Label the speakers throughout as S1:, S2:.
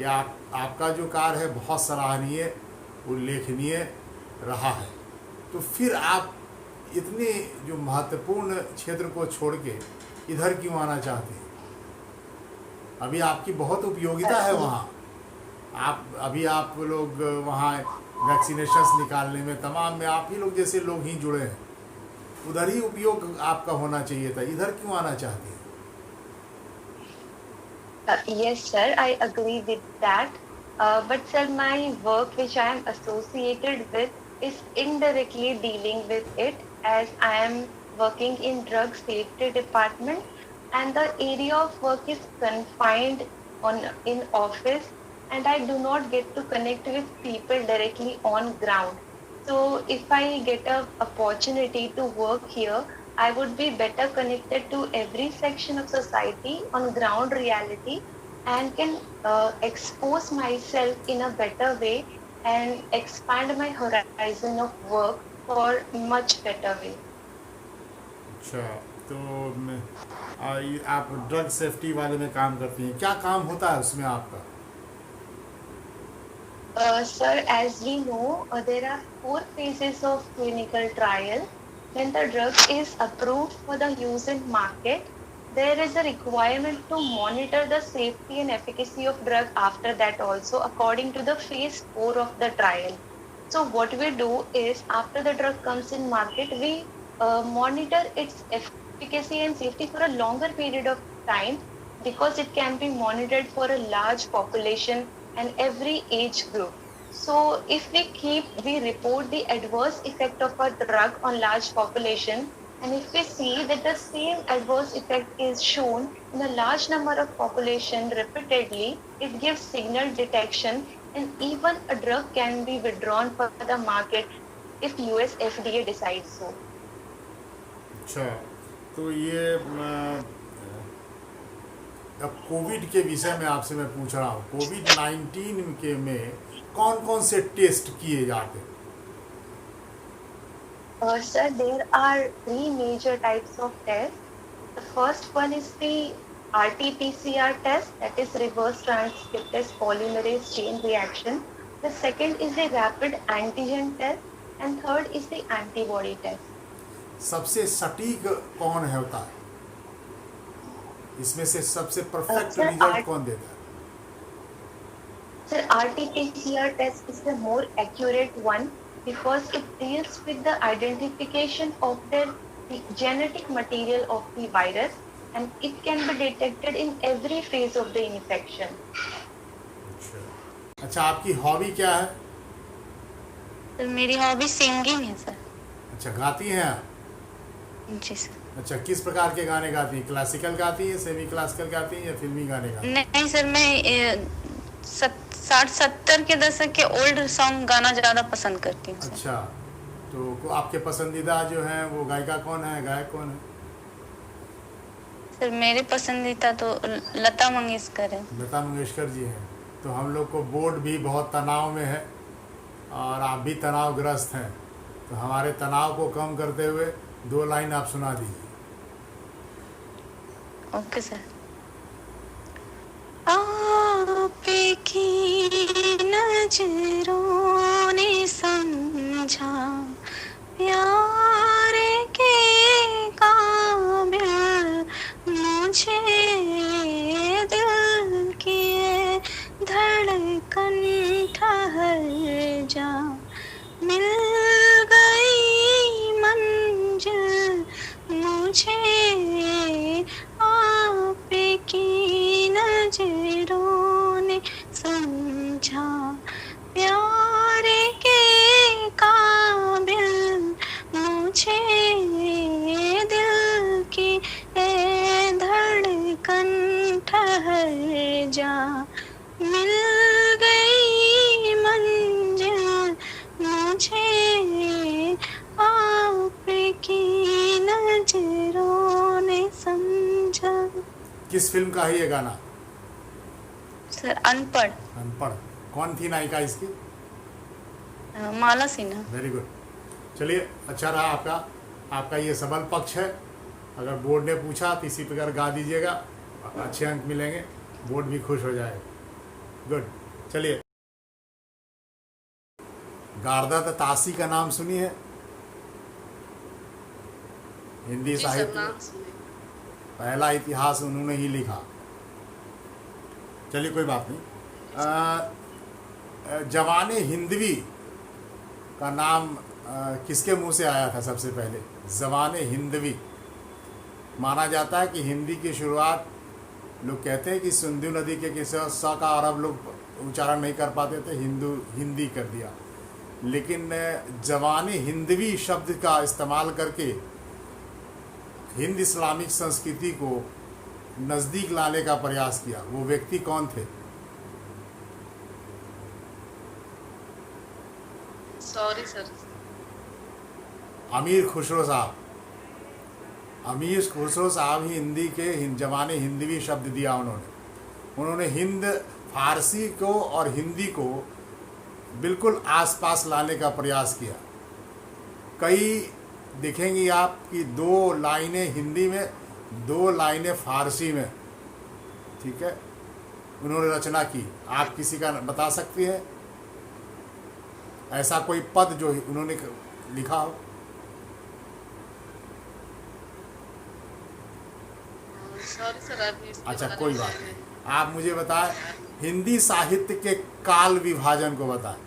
S1: आपका जो कार्य है बहुत सराहनीय, उल्लेखनीय रहा है। तो फिर आप इतने जो महत्वपूर्ण क्षेत्र को छोड़ के इधर क्यों आना चाहते हैं? अभी आपकी बहुत उपयोगिता है वहाँ। आप लोग वहाँ वैक्सीनेशंस निकालने में, तमाम में आप ही लोग जैसे लोग ही जुड़े हैं। उधर ही उपयोग आपका होना चाहिए था, इधर क्यों आना चाहते हैं?
S2: Yes, sir, I agree with that. But sir, my work which I am associated with is indirectly dealing with it, as I am working in drug safety department, and the area of work is confined in office, and I do not get to connect with people directly on ground. So if I get a opportunity to work here, I would be better connected to every section of society on ground reality, and can expose myself in a better way and expand my horizon of work for much better way.
S1: अच्छा, तो आप drug safety वाले में काम करती हैं, क्या काम होता है उसमें आपका?
S2: Sir, as we know, there are 4 phases of clinical trial. When the drug is approved for the use in market, there is a requirement to monitor the safety and efficacy of drug after that also, according to the phase 4 of the trial. So what we do is, after the drug comes in market, we monitor its efficacy and safety for a longer period of time, because it can be monitored for a large population and every age group. So if we report the adverse effect of a drug on large population, and if we see that the same adverse effect is shown in a large number of population repeatedly, it gives signal detection, and even a drug can be withdrawn from the market if US FDA decides so.
S1: अच्छा, तो ये अब Covid के विषय में आपसे मैं पूछ रहा हूँ, कोविड-19 के में कौन कौन से टेस्ट किए जाते हैं?
S2: Sir, there are 3 major types of tests. The first one is the RT-PCR test, that is reverse transcriptase polymerase chain reaction. The second is the rapid antigen test, and third is the antibody test.
S1: सबसे सटीक कौन है होता है इसमें से? सबसे perfect
S2: Sir,
S1: result कौन देता है?
S2: Sir, RT-PCR test is the more accurate one, because it deals with the identification of the genetic material of the virus, and it can be detected in every phase of the infection.
S1: अच्छा, आपकी hobby क्या है?
S3: Sir मेरी hobby singing है sir.
S1: अच्छा, गाती हैं आप?
S3: जी सर।
S1: अच्छा, किस प्रकार के गाने गाती हैं? क्लासिकल गाती हैं, सेमी क्लासिकल गाती हैं, या फिल्मी गाने गाती हैं?
S3: नहीं सर, मैं 60-70 के दशक के ओल्ड सॉन्ग गाना ज़्यादा पसंद करती हूँ।
S1: अच्छा, तो आपके पसंदीदा जो हैं वो गायिका कौन है, गायक कौन है?
S3: सर मेरे पसंदीदा तो लता मंगेशकर है।
S1: लता मंगेशकर जी हैं। तो हम लोग को बोर्ड भी बहुत तनाव में है और आप भी तनावग्रस्त हैं, तो हमारे तनाव को कम करते हुए 2 लाइन आप सुना दीजिए।
S3: Okay sir. आपकी नजरों ने समझा प्यार के काबिल मुझे, दिल की धड़कन ठहर जा, मिल गई मंजिल मुझे, आपकी नजरों ने समझा प्यार के काबिल मुझे, दिल की धड़कन ठहर जा, मिल गई मंजिल मुझे, आपकी नजरों ने समझा।
S1: किस फिल्म का है ये गाना?
S3: सर अनपढ़।
S1: अनपढ़। कौन थी नायिका इसकी?
S3: माला सिन्हा।
S1: Very good. चलिए, अच्छा रहा आपका ये सबल पक्ष है। अगर बोर्ड ने पूछा तो इसी प्रकार गा दीजिएगा, अच्छे अंक मिलेंगे, बोर्ड भी खुश हो जाएगा। गुड। चलिए, गार्दात तासी का नाम सुनी है? हिंदी
S4: जी सर,
S1: साहित्य
S4: नाम सुने।
S1: पहला इतिहास उन्होंने ही लिखा। चलिए, कोई बात नहीं। जवाने हिंदवी का नाम किसके मुंह से आया था सबसे पहले? जवाने हिंदवी। माना जाता है कि हिंदी की शुरुआत, लोग कहते हैं कि सिंधु नदी के किसी सा का अरब लोग उच्चारण नहीं कर पाते थे, हिंदी कर दिया। लेकिन जवाने हिंदवी शब्द का इस्तेमाल करके हिंद इस्लामिक संस्कृति को नज़दीक लाने का प्रयास किया। वो व्यक्ति कौन थे?
S4: Sorry sir.
S1: अमीर खुसरो साहब। अमीर खुसरो साहब ही हिंदी के जवाने हिंदवी शब्द दिया उन्होंने हिंद फारसी को और हिंदी को बिल्कुल आसपास लाने का प्रयास किया। कई देखेंगे आप कि 2 लाइनें हिंदी में, 2 लाइनें फारसी में, ठीक है, उन्होंने रचना की। आप किसी का बता सकती हैं ऐसा कोई पद जो उन्होंने लिखा हो?
S4: सॉरी सर, अभी इसके
S1: अच्छा,
S4: बारे
S1: कोई
S4: में
S1: बात नहीं। आप मुझे बताएं, हिंदी साहित्य के काल विभाजन को बताएं।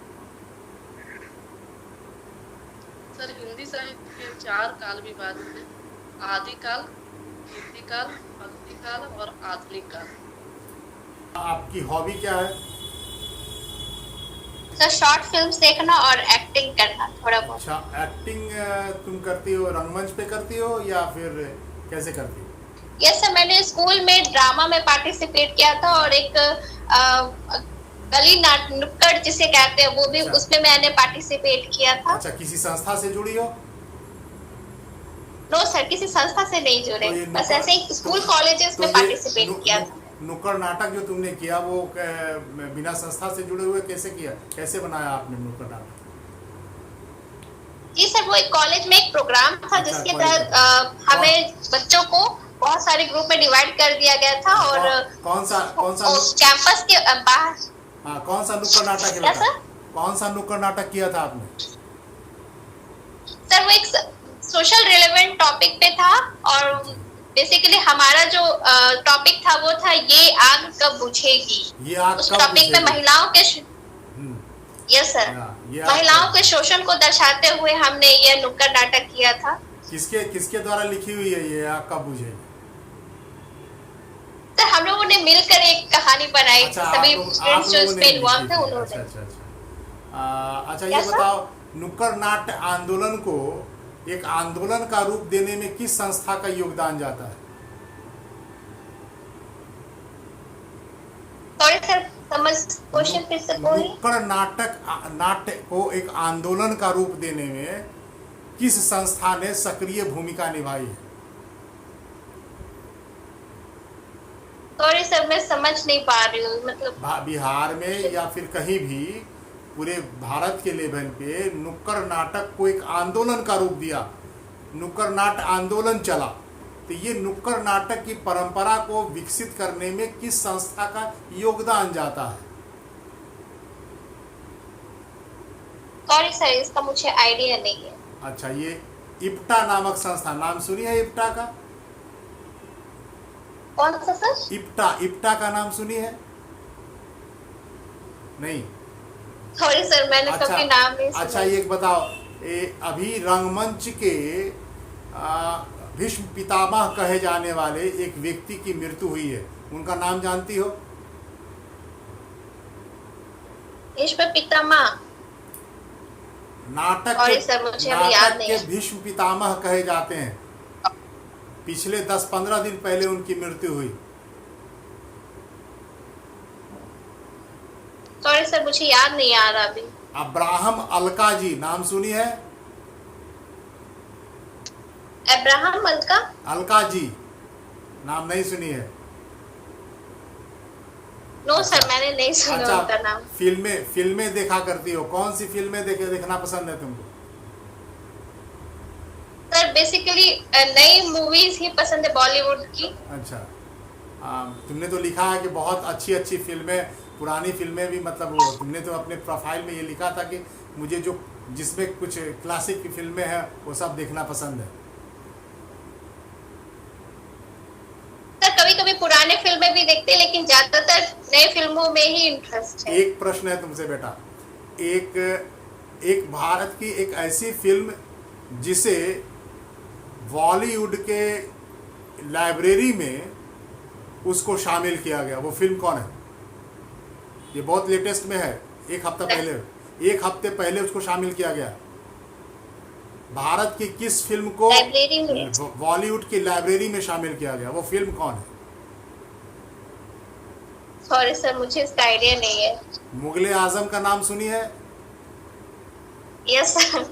S4: सर, हिंदी साहित्य के 4 काल विभाजन हैं: आदिकाल, कीर्तिकाल, भक्तिकाल और आधुनिक काल।
S1: आपकी हॉबी क्या है?
S5: सर शॉर्ट फिल्म्स देखना और एक्टिंग करना थोड़ा बहुत।
S1: अच्छा, एक्टिंग तुम करती हो, रंगमंच पे करती हो या फिर कैसे करती हो?
S5: यस सर, मैंने स्कूल में ड्रामा में पार्टिसिपेट किया था और एक गली नाट नुक्कड़ जिसे कहते हैं वो भी,
S1: अच्छा।
S5: उसमें मैंने पार्टिसिपेट किया था।
S1: अच्छा, किसी संस्था से जुड़ी हो?
S5: नो सर, किसी संस्था से नहीं जुड़े,
S1: तो ये
S5: बस
S1: नुक्कड़-
S5: ऐसे ही स्कूल कॉलेजेस
S1: तो
S5: में
S1: ये
S5: पार्टिसिपेट किया था।
S1: नुक्कड़ नाटक जो तुमने किया वो बिना संस्था से जुड़े हुए कैसे किया? कैसे बनाया आपने नुक्कड़ नाटक?
S5: जी सर, वो एक कॉलेज में एक प्रोग्राम था
S1: अच्छा,
S5: जिसके
S1: कॉलेज
S5: तहत हमें बच्चों को बहुत सारे ग्रुप में डिवाइड कर दिया गया था और
S1: कौन सा
S5: कैंपस के बाहर।
S1: हाँ, कौन सा नुक्कड़ नाटक
S5: क्या
S1: किया था?
S5: सर?
S1: कौन सा नुक्कड़ नाटक किया था आपने?
S5: सर वो एक सोशल रिलेवेंट टॉपिक पे था और बेसिकली हमारा जो टॉपिक था वो था ये आग कब बुझेगी।
S1: ये आग
S5: उस
S1: कब
S5: टॉपिक पे
S1: बुझेगी?
S5: महिलाओं के
S1: हम्म,
S5: यस सर,
S1: हाँ, ये आग
S5: महिलाओं
S1: कब-
S5: के शोषण को दर्शाते हुए हमने ये नुक्कड़ नाटक किया था।
S1: किसके द्वारा लिखी हुई है ये आग कब बुझेगी?
S5: सर हम लोगों ने मिलकर एक कहानी बनाई थी, सभी स्टूडेंट्स जो इसमें इन्वॉल्व थे
S1: अच्छा
S5: उन्होंने।
S1: अच्छा अच्छा। अच्छा, ये
S5: क्या सर?
S1: बताओ, नुक्कड़ नाट्य आंदोलन को एक आंदोलन का रूप देने में किस संस्था का योगदान जाता है?
S5: सॉरी सर, समझ क्वेश्चन फिर से बोलिए।
S1: नुक्कड़ नाट्य को एक आंदोलन का रूप देने में किस संस्था ने सक्रिय भूमिका निभाई है?
S5: सॉरी सर, मैं समझ नहीं पा रही हूँ, मतलब
S1: बिहार में या फिर कहीं भी पूरे भारत के लेवल पे नुक्कड़ नाटक को एक आंदोलन का रूप दिया, नुक्कड़ नाट्य आंदोलन चला, तो ये नुक्कड़ नाटक की परंपरा को विकसित करने में किस संस्था का योगदान जाता है?
S5: सॉरी सर, इसका मुझे आइडिया नहीं है।
S1: अच्छा, ये इप्टा नामक संस्था, नाम सुनी है इप्टा का?
S5: कौन सा सर?
S1: इप्टा का नाम सुनी है? नहीं?
S5: सॉरी सर, मैंने कभी नाम नहीं सुना।
S1: अच्छा, ये बताओ, अभी रंगमंच के भीष्म पितामह कहे जाने वाले एक व्यक्ति की मृत्यु हुई है, उनका नाम जानती हो?
S5: भीष्म पितामह?
S1: नाटक
S5: सॉरी सर, मुझे अभी याद नहीं
S1: के
S5: है।
S1: भीष्म पितामह कहे जाते हैं। पिछले 10-15 दिन पहले उनकी मृत्यु हुई।
S5: सॉरी सर, मुझे याद नहीं आ रहा अभी।
S1: अब्राहम अलका जी, नाम सुनी है?
S5: अब्राहम
S1: अलका जी, नाम नहीं सुनी है?
S5: नो सर, मैंने नहीं सुना उनका नाम।
S1: फिल्में देखा करती हो? कौन सी फिल्में देखना पसंद है तुमको?
S5: सर बेसिकली नई मूवीज ही पसंद है बॉलीवुड की।
S1: अच्छा, तुमने तो लिखा है कि बहुत अच्छी अच्छी फिल्में, पुरानी फिल्में भी, मतलब वो तुमने तो अपने प्रोफाइल में ये लिखा था कि मुझे जो जिसमें कुछ क्लासिक की फिल्में हैं वो सब देखना पसंद है।
S5: सर कभी कभी पुराने फिल्में भी देखते हैं, लेकिन ज्यादातर नए फिल्मों में ही इंटरेस्ट है।
S1: एक प्रश्न है तुमसे बेटा, एक भारत की एक ऐसी फिल्म जिसे बॉलीवुड के लाइब्रेरी में उसको शामिल किया गया, वो फिल्म कौन है? ये बहुत लेटेस्ट में है, एक हफ्ते पहले उसको शामिल किया गया। भारत की किस फिल्म को
S5: लाइब्रेरी में
S1: बॉलीवुड की लाइब्रेरी में शामिल किया गया, वो फिल्म कौन है?
S5: सॉरी सर, मुझे इसका आइडिया नहीं है।
S1: मुगले आजम का नाम सुनी है?
S5: Yes sir.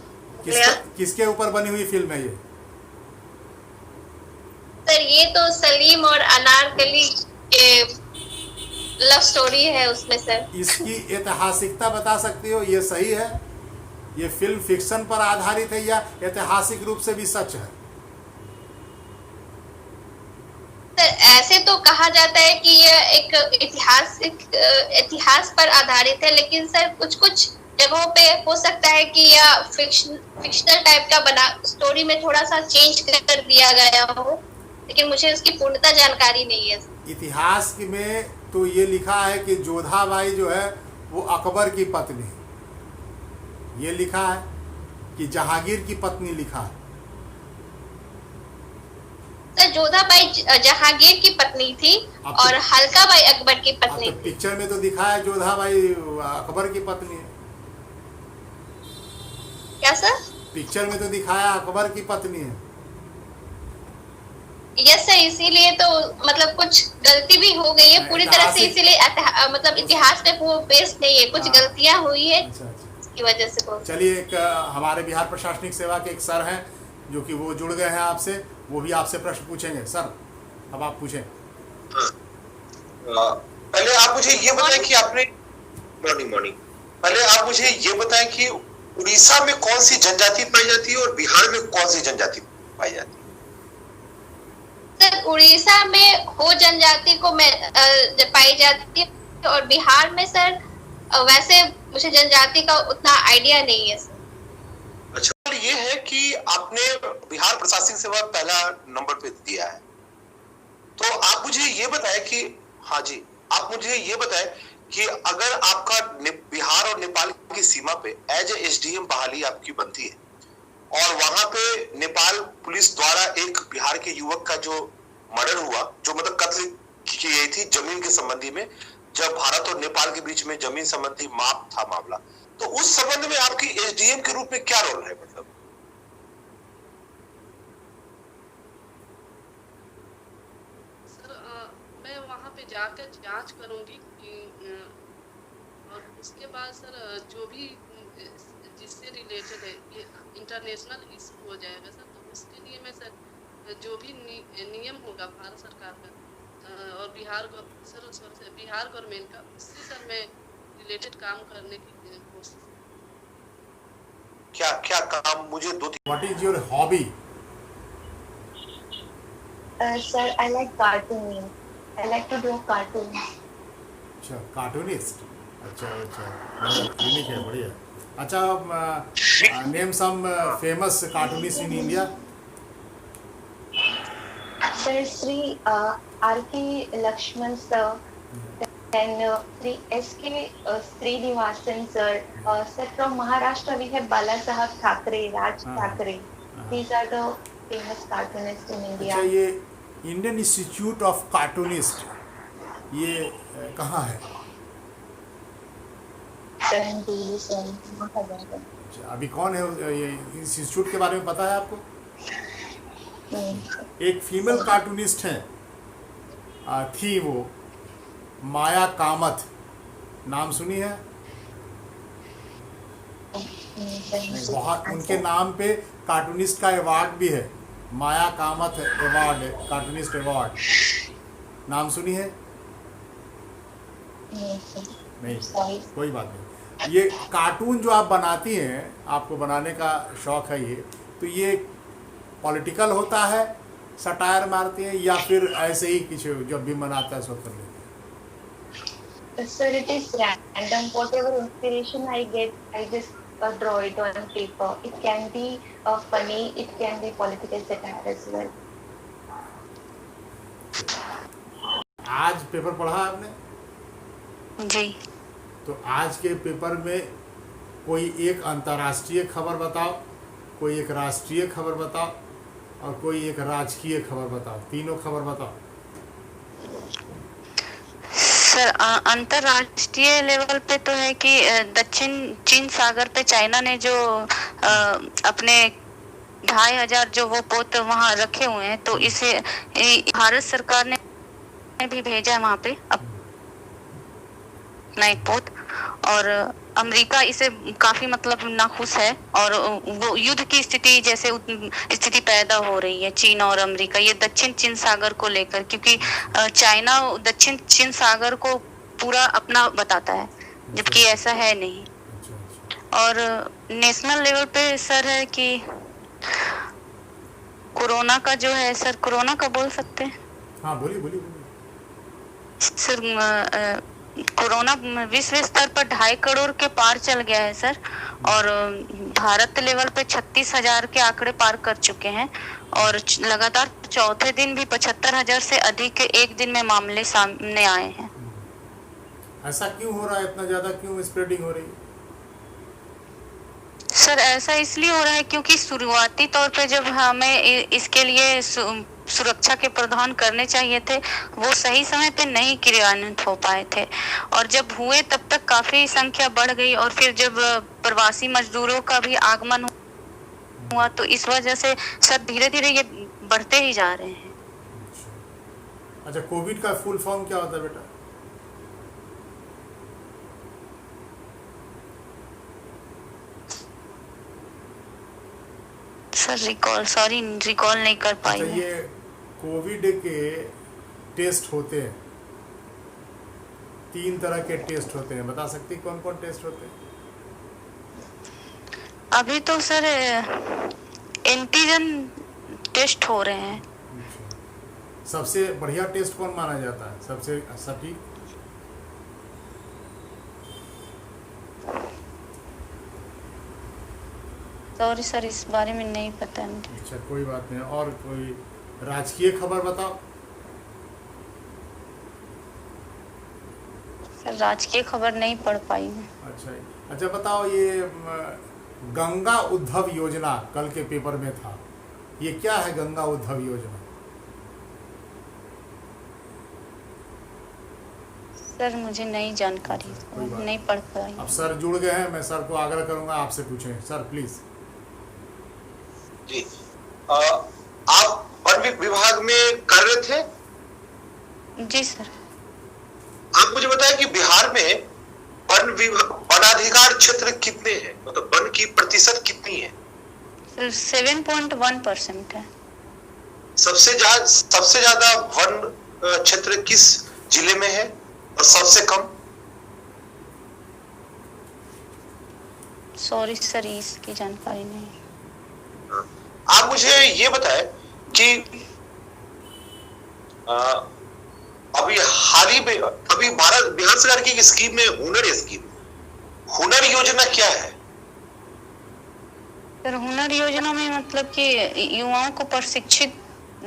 S1: किसके ऊपर बनी हुई फिल्म है ये?
S5: सर ये तो सलीम और अनारकली के लव स्टोरी है उसमें सर।
S1: इसकी ऐतिहासिकता बता सकती हो, ये सही है? ये फिल्म फिक्शन पर आधारित है या ऐतिहासिक रूप से भी सच है?
S5: सर ऐसे तो कहा जाता है कि यह एक इतिहास पर आधारित है, लेकिन सर कुछ कुछ जगहों पे हो सकता है कि यह फिक्शनल टाइप का बना, स्टोरी में थोड़ा सा चेंज कर दिया गया हो, लेकिन मुझे उसकी पूर्णतः जानकारी नहीं है।
S1: इतिहास में तो ये लिखा है कि जोधाबाई जो है वो अकबर की पत्नी है, ये लिखा है कि जहांगीर की पत्नी लिखा है।
S5: सर जोधाबाई जहांगीर की पत्नी थी और हल्काबाई अकबर की पत्नी
S1: तो पिक्चर में तो दिखा है जोधाबाई अकबर की पत्नी है।
S5: क्या सर?
S1: पिक्चर में तो दिखाया अकबर की पत्नी है।
S5: यस सर, इसीलिए तो मतलब कुछ गलती भी हो गई है पूरी तरह से, इसीलिए मतलब इतिहास पे वो बेस्ड नहीं है, कुछ गलतियां हुई है इसकी वजह से।
S1: चलिए, एक हमारे बिहार प्रशासनिक सेवा के एक सर हैं जो कि वो जुड़ गए हैं आपसे, वो भी आपसे प्रश्न पूछेंगे। सर अब आप पूछें।
S6: पहले आप मुझे ये बताएं कि आपने मॉर्निंग पहले आप मुझे ये बताएं कि उड़ीसा में कौन सी जनजाति पाई जाती है और बिहार में कौन सी जनजाति पाई जाती है?
S5: सर उड़ीसा में हो जनजाति को पाई जाती है और बिहार में सर वैसे मुझे जनजाति का उतना आइडिया नहीं है सर।
S6: अच्छा, ये है कि आपने बिहार प्रशासनिक सेवा पहला नंबर पे दिया है, तो आप मुझे ये बताएं कि हाँ जी, आप मुझे ये बताएं कि अगर आपका बिहार और नेपाल की सीमा पे एज ए एसडीएम बहाली आपकी बनती है और वहां पे नेपाल पुलिस द्वारा एक बिहार के युवक का जो मर्डर हुआ, जो मतलब कत्ल की गई थी जमीन के संबंधी में, जब भारत और नेपाल के बीच में जमीन संबंधी माप था मामला, तो उस संबंध में आपकी एसडीएम के रूप में क्या रोल है? मतलब
S4: सर मैं वहां पे जाकर जांच करूंगी और उसके बाद सर जो भी जिससे रिलेटेड है ये इंटरनेशनल इशू हो जाएगा सर, तो उसके लिए मैं सर जो भी नियम होगा भारत सरकार का और बिहार गवर्नमेंट का, उससे सर मैं रिलेटेड काम करने की कोशिश।
S6: क्या काम? मुझे दो तीन।
S1: What is your hobby?
S2: Sir, I like cartooning. I like to draw cartoons.
S1: अच्छा, कार्टूनिस्ट। अच्छा यूनिक है, बढ़िया। अच्छा, name some famous cartoonist in India.
S2: Sir, Sri R.K. Lakshman sir, then Sri S.K. Srinivasan sir, sir from Maharashtra we have Bala Sahab Thackeray, Raj Thackeray. These are the famous cartoonists in India.
S1: अच्छा, ये Indian institute of cartoonist ये कहाँ है? अच्छा, अभी कौन है ये इंस्टीट्यूट के बारे में पता है आपको? एक फीमेल कार्टूनिस्ट है, थी वो माया कामत, नाम सुनी है? बहुत उनके नाम पे कार्टूनिस्ट का अवार्ड भी है, माया कामत अवार्ड, कार्टूनिस्ट अवार्ड, नाम सुनी है? नहीं, कोई बात नहीं। ये कार्टून जो आप बनाती हैं, आपको बनाने का शौक है ये, तो ये पॉलिटिकल होता है सटायर मारती हैं या फिर ऐसे ही कुछ जब भी मन आता है सो कर लेते हैं?
S2: Sir, it is random. Whatever inspiration I get, I just draw it on paper. It can be funny, it can be political satire as well.
S1: आज पेपर पढ़ा आपने?
S3: जी।
S1: तो आज के पेपर में कोई एक अंतर्राष्ट्रीय खबर बताओ, कोई एक राष्ट्रीय खबर बताओ और कोई एक राजकीय खबर बताओ, तीनों खबर बताओ।
S3: सर अंतरराष्ट्रीय लेवल पे तो है कि दक्षिण चीन सागर पे चाइना ने जो अपने 2500 जो वो पोत वहाँ रखे हुए हैं, तो इसे भारत सरकार ने भी भेजा है वहाँ पे अपना एक पोत, और अमेरिका इसे काफी मतलब नाखुश है, और वो युद्ध की स्थिति जैसे स्थिति पैदा हो रही है चीन और अमेरिका ये दक्षिण चीन सागर को लेकर, क्योंकि चाइना दक्षिण चीन सागर को पूरा अपना बताता है जबकि ऐसा है नहीं। और नेशनल लेवल पे सर है कि कोरोना का जो है सर, कोरोना का बोल सकते हैं?
S1: हाँ बोलिए बोलिए बोलिए।
S3: सर कोरोना विश्व स्तर पर 2.5 करोड़ के पार चल गया है सर, और भारत लेवल पे 36,000 के आंकड़े पार कर चुके हैं, और लगातार चौथे दिन भी 75,000 से अधिक एक दिन में मामले सामने आए हैं।
S1: ऐसा क्यों हो रहा है, इतना ज्यादा क्यों स्प्रेडिंग हो रही है?
S3: सर ऐसा इसलिए हो रहा है क्योंकि शुरुआती तौर पे जब हमें इसके लिए सुरक्षा के प्रावधान करने चाहिए थे वो सही समय पे नहीं क्रियान्वित हो पाए थे, और जब हुए तब तक काफी संख्या बढ़ गई, और फिर जब प्रवासी मजदूरों का भी आगमन हुआ तो इस वजह से सर धीरे धीरे ये बढ़ते ही जा रहे हैं।
S1: अच्छा, कोविड का फुल फॉर्म क्या होता है बेटा?
S3: सर रिकॉल नहीं कर पाई।
S1: अच्छा, ये कोविड के टेस्ट होते हैं, 3 तरह के टेस्ट होते हैं, बता सकती हैं कौन कौन टेस्ट होते हैं?
S3: अभी तो सर एंटीजन टेस्ट हो रहे हैं।
S1: सबसे बढ़िया टेस्ट कौन माना जाता है, सबसे सटीक?
S3: सॉरी सर इस बारे में नहीं पता है मुझे।
S1: अच्छा कोई बात नहीं। और कोई राजकीय खबर बताओ।
S3: सर राजकीय खबर नहीं पढ़ पाई मैं।
S1: अच्छा बताओ, ये गंगा उद्धव योजना कल के पेपर में था, ये क्या है गंगा उद्धव योजना?
S3: सर मुझे नहीं जानकारी, नहीं पढ़ पाई।
S1: अब सर जुड़ गए हैं, मैं सर को आग्रह करूंगा आपसे पूछें। Sir please.
S6: जी आप वन विभाग में कर रहे थे?
S3: जी सर।
S6: आप मुझे बताएं कि बिहार में वनाधिकार क्षेत्र कितने हैं, मतलब वन की प्रतिशत कितनी है?
S3: सर 7.1% है।
S6: सबसे ज्यादा वन क्षेत्र किस जिले में है और सबसे कम?
S3: सॉरी सर इसकी जानकारी नहीं।
S6: आप मुझे ये बताएं कि अभी हाल ही में अभी बिहार सरकार की स्कीम में हुनर योजना क्या है?
S3: सर हुनर योजना में मतलब कि युवाओं को प्रशिक्षित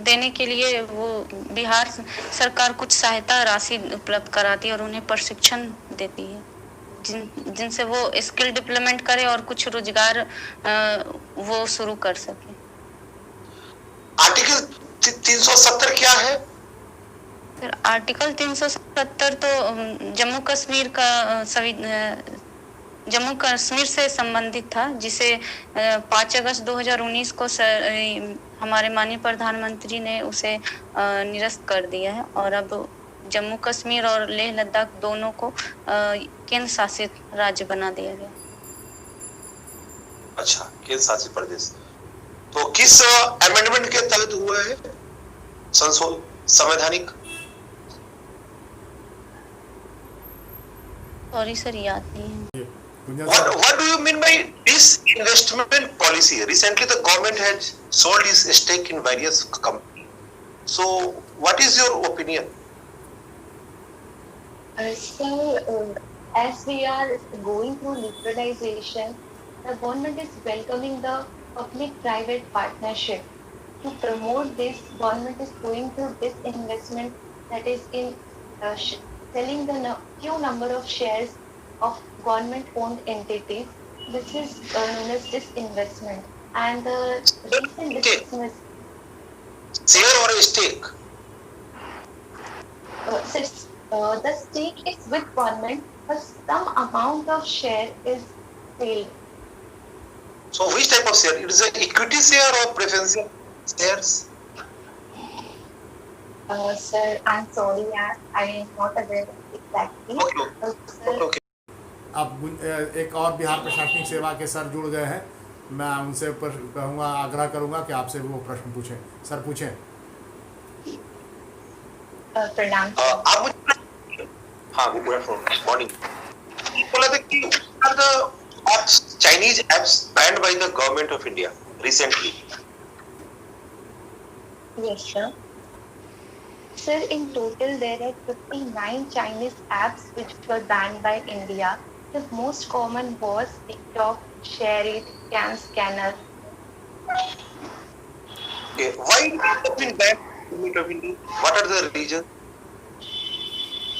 S3: देने के लिए वो बिहार सरकार कुछ सहायता राशि उपलब्ध कराती है और उन्हें प्रशिक्षण देती है, जिनसे वो स्किल डेवलपमेंट करे और कुछ रोजगार वो शुरू कर सके।
S6: आर्टिकल 370 क्या है?
S3: सर आर्टिकल 370 तो जम्मू कश्मीर से संबंधित था, जिसे 5 अगस्त 2019 को हमारे माननीय प्रधानमंत्री ने उसे निरस्त कर दिया है, और अब जम्मू कश्मीर और लेह लद्दाख दोनों को केंद्र शासित राज्य बना दिया गया।
S6: अच्छा, केंद्र शासित प्रदेश। तो किस अमेंडमेंट के तहत हुआ है संवैधानिक?
S3: सॉरी सर याद नहीं है।
S6: What do you mean by disinvestment policy? Recently, the government has sold its stake in various companies. So, what is your opinion?
S2: As we are going through liberalization, the government is welcoming the public-private partnership. To promote this, government is going through disinvestment, that is in selling the few number of shares of government-owned entities. This is known as disinvestment. And the recent disinvestment,
S6: Share or a stake?
S2: since the stake is with government, but some amount of share is sold.
S6: So, which type of share? It is an equity share or preferential shares?
S2: Sir, I'm sorry, I am not aware exactly.
S6: Okay.
S2: Sir,
S6: Okay.
S1: अब एक और बिहार प्रशासनिक सेवा के sir जुड़ गए हैं, मैं उनसे कहूँगा, आग्रह करूँगा कि आपसे वो प्रश्न पूछें। सर पूछें।
S2: प्रणाम।
S6: आप मुझे, हाँ, गुड मॉर्निंग। बोला था कि are the apps, Chinese apps banned by the government of India recently?
S2: Yes, sir. Sir, in total there are 59 Chinese apps which were banned by India. The most common was TikTok, ShareIt, CamScanner.
S6: Okay. Why it has been banned by the government of India? What are the reasons?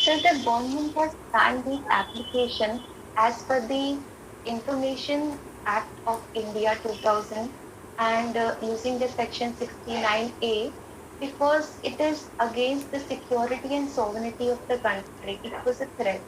S2: So the government has banned the application as per the Information Act of India 2000 and using the section 69A because it is against the security and sovereignty of the country. It was a threat.